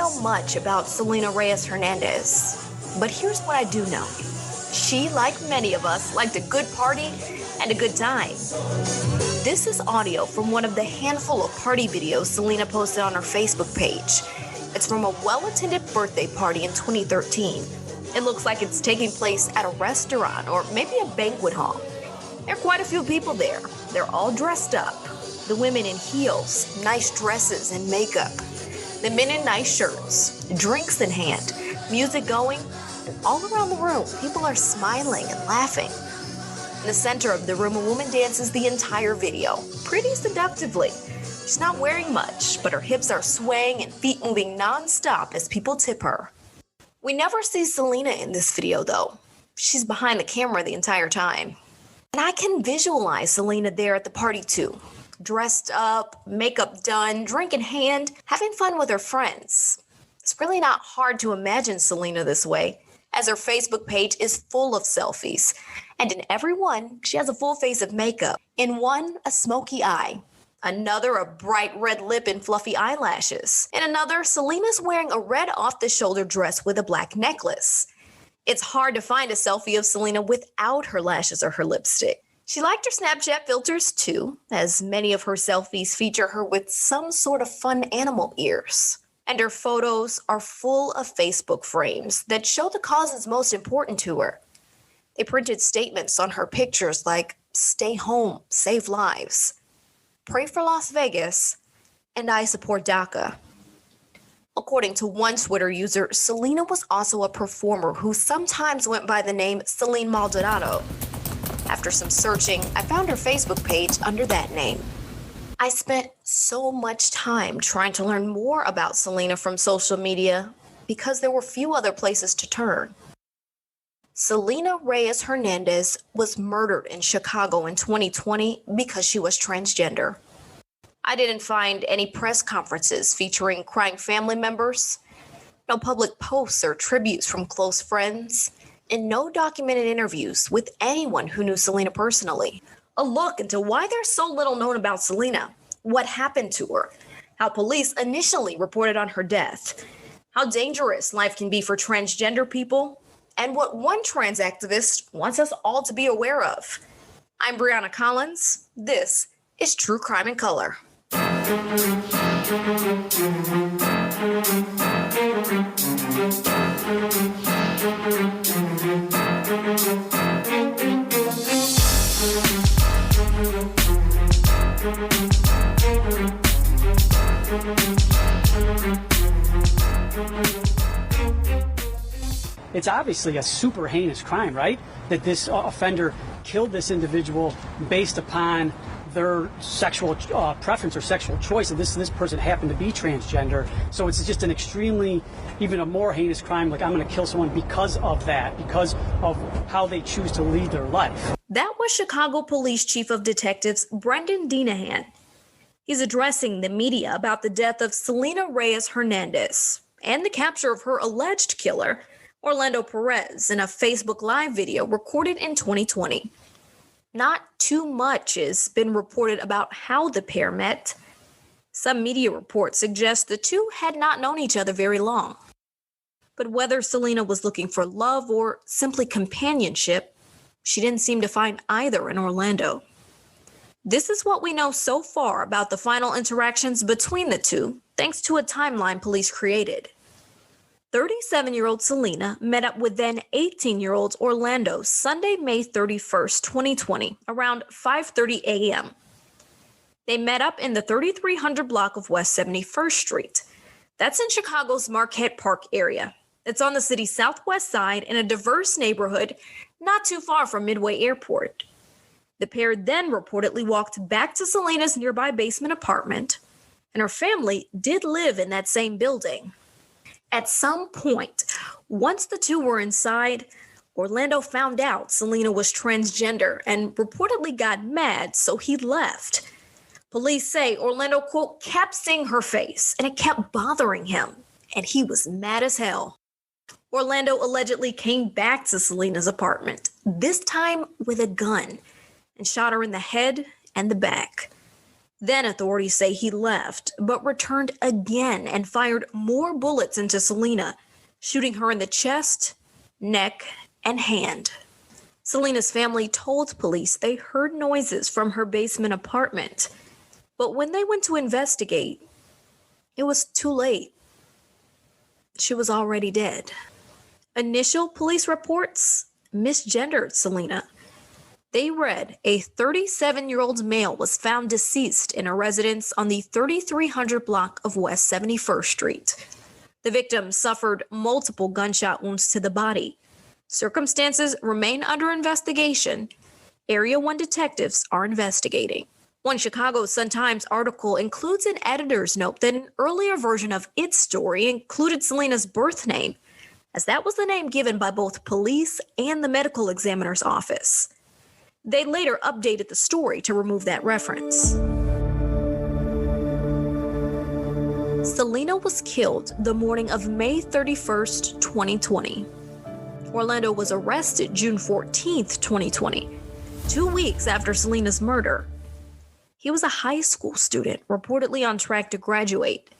know much about Selena Reyes-Hernandez, but here's what I do know. She, like many of us, liked a good party and a good time. This is audio from one of the handful of party videos Selena posted on her Facebook page. It's from a well-attended birthday party in 2013. It looks like it's taking place at a restaurant or maybe a banquet hall. There are quite a few people there. They're all dressed up. The women in heels, nice dresses and makeup. The men in nice shirts, drinks in hand, music going, and all around the room, people are smiling and laughing. In the center of the room, a woman dances the entire video, pretty seductively. She's not wearing much, but her hips are swaying and feet moving non-stop as people tip her. We never see Selena in this video, though. She's behind the camera the entire time. And I can visualize Selena there at the party, too. Dressed up, makeup done, drink in hand, having fun with her friends. It's really not hard to imagine Selena this way, as her Facebook page is full of selfies. And in every one, she has a full face of makeup. In one, a smoky eye. Another, a bright red lip and fluffy eyelashes. In another, Selena's wearing a red off-the-shoulder dress with a black necklace. It's hard to find a selfie of Selena without her lashes or her lipstick. She liked her Snapchat filters too, as many of her selfies feature her with some sort of fun animal ears. And her photos are full of Facebook frames that show the causes most important to her. They printed statements on her pictures like, "Stay home, save lives," "Pray for Las Vegas," and "I support DACA." According to one Twitter user, Selena was also a performer who sometimes went by the name Celine Maldonado. After some searching, I found her Facebook page under that name. I spent so much time trying to learn more about Selena from social media because there were few other places to turn. Selena Reyes-Hernandez was murdered in Chicago in 2020 because she was transgender. I didn't find any press conferences featuring crying family members, no public posts or tributes from close friends, and no documented interviews with anyone who knew Selena personally. A look into why there's so little known about Selena, what happened to her, how police initially reported on her death, how dangerous life can be for transgender people, and what one trans activist wants us all to be aware of. I'm Brianna Collins. This is True Crime in Color. It's obviously a super heinous crime, right? That this offender killed this individual based upon their sexual preference or sexual choice, and this person happened to be transgender. So it's just an extremely, even a more heinous crime, like I'm going to kill someone because of that, because of how they choose to lead their life. That was Chicago Police Chief of Detectives Brendan Denahan. He's addressing the media about the death of Selena Reyes-Hernandez and the capture of her alleged killer, Orlando Perez, in a Facebook Live video recorded in 2020. Not too much has been reported about how the pair met. Some media reports suggest the two had not known each other very long. But whether Selena was looking for love or simply companionship, she didn't seem to find either in Orlando. This is what we know so far about the final interactions between the two, thanks to a timeline police created. 37-year-old Selena met up with then 18-year-old Orlando Sunday, May 31st, 2020, around 5:30 a.m. They met up in the 3300 block of West 71st Street. That's in Chicago's Marquette Park area. It's on the city's southwest side in a diverse neighborhood not too far from Midway Airport. The pair then reportedly walked back to Selena's nearby basement apartment, and her family did live in that same building. At some point, once the two were inside, Orlando found out Selena was transgender and reportedly got mad, so he left. Police say Orlando, quote, kept seeing her face, and it kept bothering him, and he was mad as hell. Orlando allegedly came back to Selena's apartment, this time with a gun, and shot her in the head and the back. Then authorities say he left, but returned again and fired more bullets into Selena, shooting her in the chest, neck, and hand. Selena's family told police they heard noises from her basement apartment, but when they went to investigate, it was too late. She was already dead. Initial police reports misgendered Selena. They read a 37-year-old male was found deceased in a residence on the 3300 block of West 71st Street. The victim suffered multiple gunshot wounds to the body. Circumstances remain under investigation. Area 1 detectives are investigating. One Chicago Sun-Times article includes an editor's note that an earlier version of its story included Selena's birth name, as that was the name given by both police and the medical examiner's office. They later updated the story to remove that reference. Selena was killed the morning of May 31st, 2020. Orlando was arrested June 14th, 2020, 2 weeks after Selena's murder. He was a high school student, reportedly on track to graduate.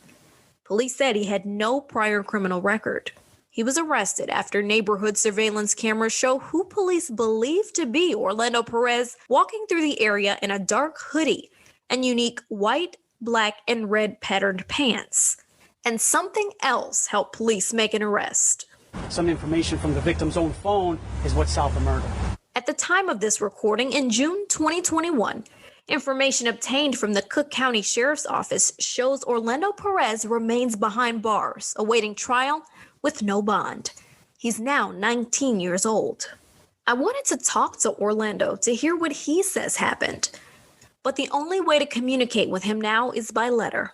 Police said he had no prior criminal record. He was arrested after neighborhood surveillance cameras show who police believe to be Orlando Perez walking through the area in a dark hoodie and unique white, black, and red patterned pants. And something else helped police make an arrest. Some information from the victim's own phone is what solved the murder. At the time of this recording, in June 2021, information obtained from the Cook County Sheriff's Office shows Orlando Perez remains behind bars, awaiting trial with no bond. He's now 19 years old. I wanted to talk to Orlando to hear what he says happened, but the only way to communicate with him now is by letter.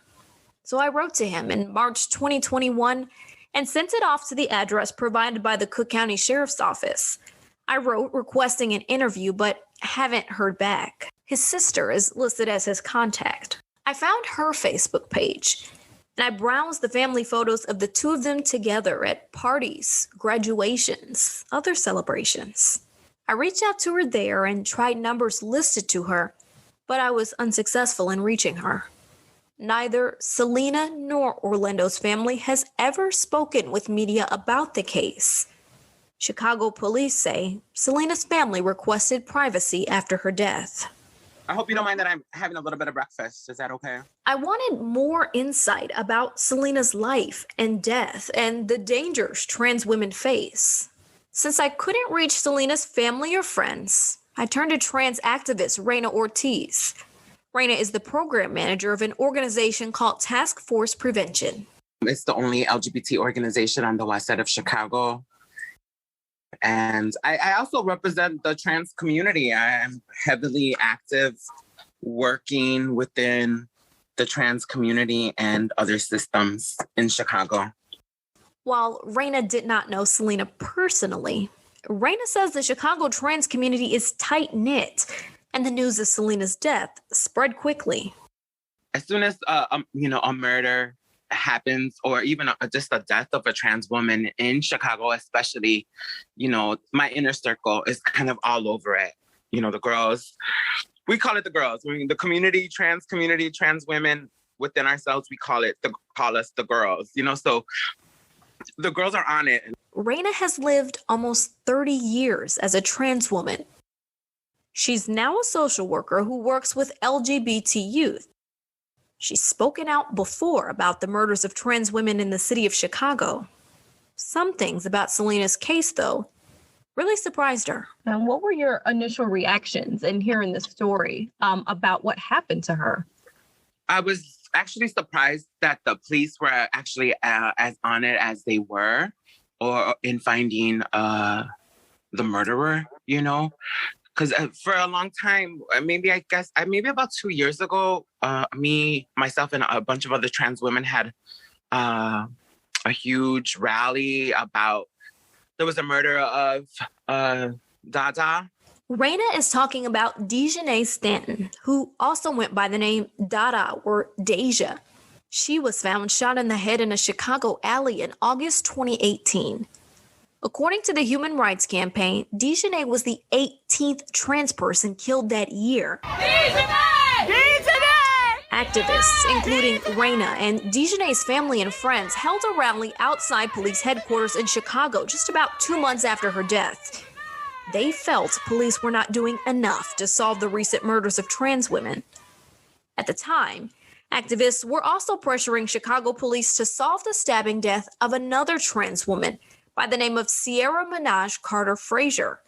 So I wrote to him in March 2021 and sent it off to the address provided by the Cook County Sheriff's Office. I wrote requesting an interview, but haven't heard back. His sister is listed as his contact. I found her Facebook page, and I browsed the family photos of the two of them together at parties, graduations, other celebrations. I reached out to her there and tried numbers listed to her, but I was unsuccessful in reaching her. Neither Selena nor Orlando's family has ever spoken with media about the case. Chicago police say Selena's family requested privacy after her death. I hope you don't mind that I'm having a little bit of breakfast. Is that okay? I wanted more insight about Selena's life and death and the dangers trans women face. Since I couldn't reach Selena's family or friends, I turned to trans activist Reyna Ortiz. Reyna is the program manager of an organization called Task Force Prevention. It's the only LGBT organization on the west side of Chicago. And I also represent the trans community. I am heavily active working within the trans community and other systems in Chicago. While Reyna did not know Selena personally, Reyna says the Chicago trans community is tight-knit, and the news of Selena's death spread quickly. As soon as a murder happens, or even just the death of a trans woman in Chicago, especially, my inner circle is kind of all over it. The girls, we call it the girls. I mean, the community, trans women within ourselves, we call us the girls. So the girls are on it. Reyna has lived almost 30 years as a trans woman. She's now a social worker who works with LGBT youth. She's spoken out before about the murders of trans women in the city of Chicago. Some things about Selena's case, though, really surprised her. Now, what were your initial reactions in hearing the story about what happened to her? I was actually surprised that the police were actually as on it as they were, or in finding the murderer, Because for a long time, maybe about 2 years ago, myself, and a bunch of other trans women had a huge rally about there was a murder of Dada. Reyna is talking about Dejanay Stanton, who also went by the name Dada or Deja. She was found shot in the head in a Chicago alley in August 2018. According to the Human Rights Campaign, Dejanay was the 18th trans person killed that year. Dejanay! Dejanay! Activists, including Reyna and Dejanay's family and friends, held a rally outside police headquarters in Chicago just about 2 months after her death. They felt police were not doing enough to solve the recent murders of trans women. At the time, activists were also pressuring Chicago police to solve the stabbing death of another trans woman by the name of Sierra Minaj Carter Frazier.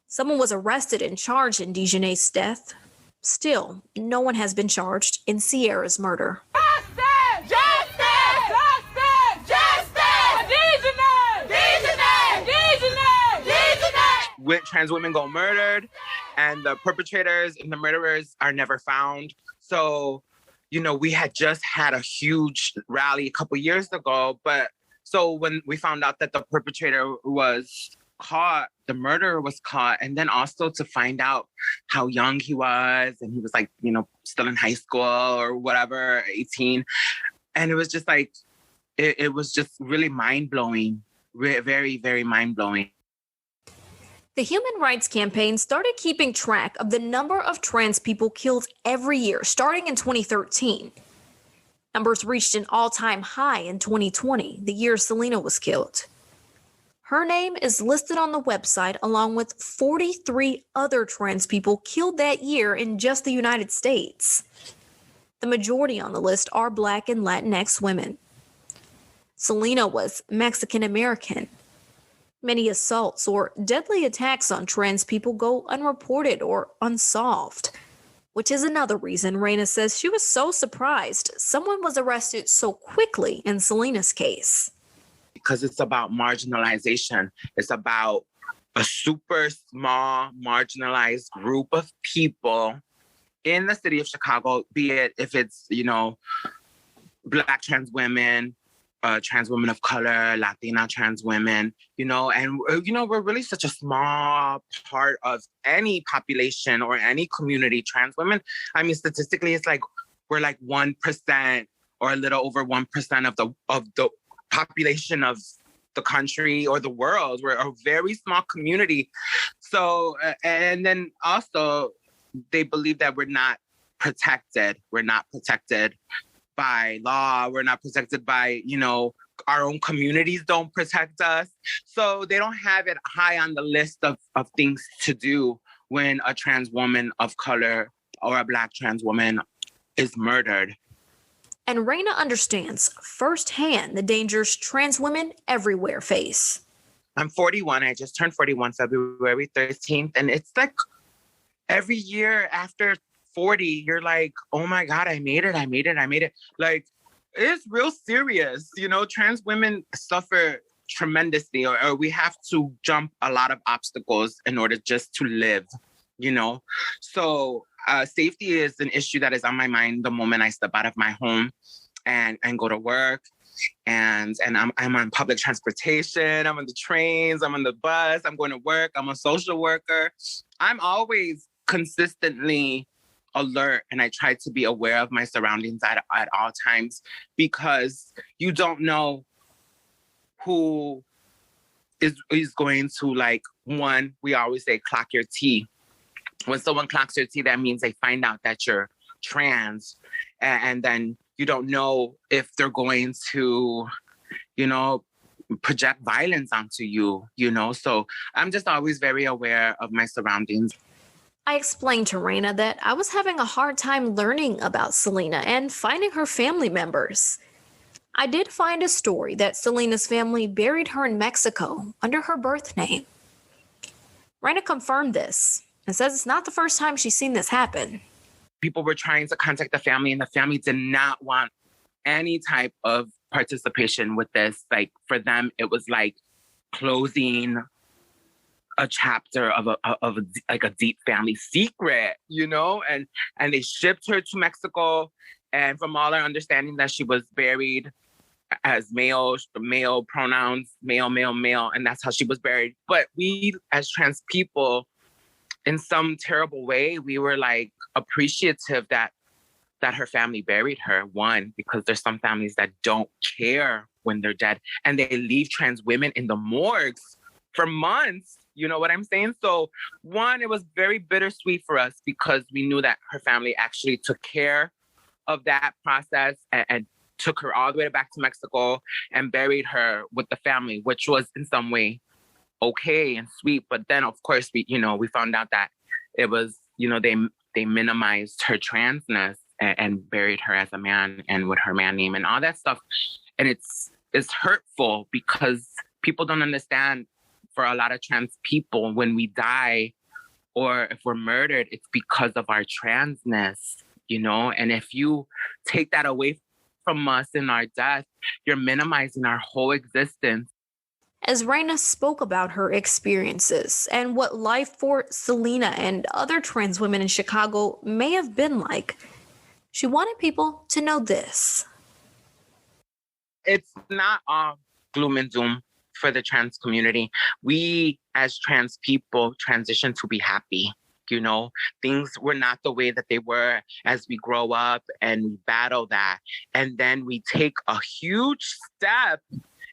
Someone was arrested and charged in Dejanay's death. Still, no one has been charged in Sierra's murder. Justice! Justice! Justice! Justice! Dejanay! Dejanay! Dejanay! Dejanay! When trans women go murdered and the perpetrators and the murderers are never found. So, we had just had a huge rally a couple years ago, but so when we found out that the perpetrator was caught, the murderer was caught, and then also to find out how young he was, and he was like, still in high school or whatever, 18. And it was just like, it was just really mind-blowing, very, very mind-blowing. The Human Rights Campaign started keeping track of the number of trans people killed every year, starting in 2013. Numbers reached an all-time high in 2020, the year Selena was killed. Her name is listed on the website along with 43 other trans people killed that year in just the United States. The majority on the list are Black and Latinx women. Selena was Mexican American. Many assaults or deadly attacks on trans people go unreported or unsolved, which is another reason Reyna says she was so surprised someone was arrested so quickly in Selena's case. Because it's about marginalization. It's about a super small, marginalized group of people in the city of Chicago, be it if it's, Black trans women of color, Latina trans women, and, we're really such a small part of any population or any community, trans women. I mean, statistically, it's like we're like 1% or a little over 1% of the population of the country or the world. We're a very small community. So, and then also they believe that we're not protected. We're not protected by law. We're not protected by, our own communities don't protect us. So they don't have it high on the list of things to do when a trans woman of color or a Black trans woman is murdered. And Reyna understands firsthand the dangers trans women everywhere face. I'm 41. I just turned 41 February 13th. And it's like every year after 40, you're like, oh my God, I made it. Like, it's real serious. Trans women suffer tremendously, or we have to jump a lot of obstacles in order just to live, So safety is an issue that is on my mind the moment I step out of my home and go to work. And I'm on public transportation. I'm on the trains. I'm on the bus. I'm going to work. I'm a social worker. I'm always consistently alert, and I try to be aware of my surroundings at all times, because you don't know who is going to, like, one, we always say clock your T. When someone clocks your T, that means they find out that you're trans, and then you don't know if they're going to, project violence onto you, So I'm just always very aware of my surroundings. I explained to Reyna that I was having a hard time learning about Selena and finding her family members. I did find a story that Selena's family buried her in Mexico under her birth name. Reyna confirmed this and says it's not the first time she's seen this happen. People were trying to contact the family, and the family did not want any type of participation with this. Like, for them, it was like closing a chapter of a deep family secret, and they shipped her to Mexico. And from all our understanding, that she was buried as male pronouns, male, and that's how she was buried. But we, as trans people, in some terrible way, we were like appreciative that her family buried her. One, because there's some families that don't care when they're dead, and they leave trans women in the morgues for months. You know what I'm saying? So one, it was very bittersweet for us because we knew that her family actually took care of that process and took her all the way back to Mexico and buried her with the family, which was in some way okay and sweet. But then, of course, we found out that it was, they minimized her transness and buried her as a man and with her man name and all that stuff. And it's hurtful because people don't understand, for a lot of trans people, when we die or if we're murdered, it's because of our transness, and if you take that away from us in our death, you're minimizing our whole existence. As Reyna spoke about her experiences and what life for Selena and other trans women in Chicago may have been like, she wanted people to know this. It's not all gloom and doom for the trans community. We, as trans people, transition to be happy. Things were not the way that they were as we grow up and we battle that. And then we take a huge step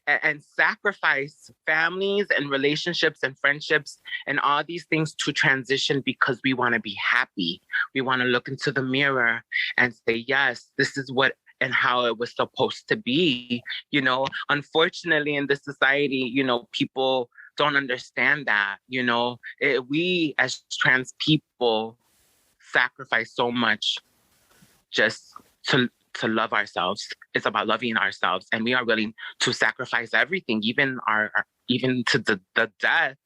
and sacrifice families and relationships and friendships and all these things to transition because we want to be happy. We want to look into the mirror and say, yes, this is what and how it was supposed to be. Unfortunately, in this society, people don't understand that. We as trans people sacrifice so much just to love ourselves. It's about loving ourselves, and we are willing to sacrifice everything, even to the death.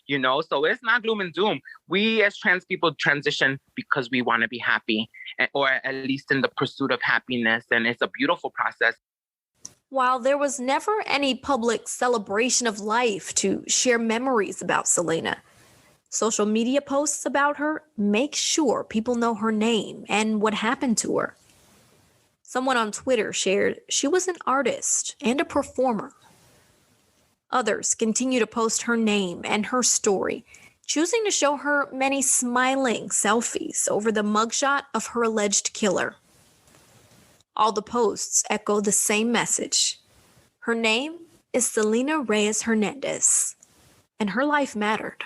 So it's not gloom and doom. We as trans people transition because we want to be happy, or at least in the pursuit of happiness, and it's a beautiful process. While there was never any public celebration of life to share memories about Selena, social media posts about her make sure people know her name and what happened to her. Someone on Twitter shared she was an artist and a performer. Others continue to post her name and her story, choosing to show her many smiling selfies over the mugshot of her alleged killer. All the posts echo the same message. Her name is Selena Reyes-Hernandez, and her life mattered.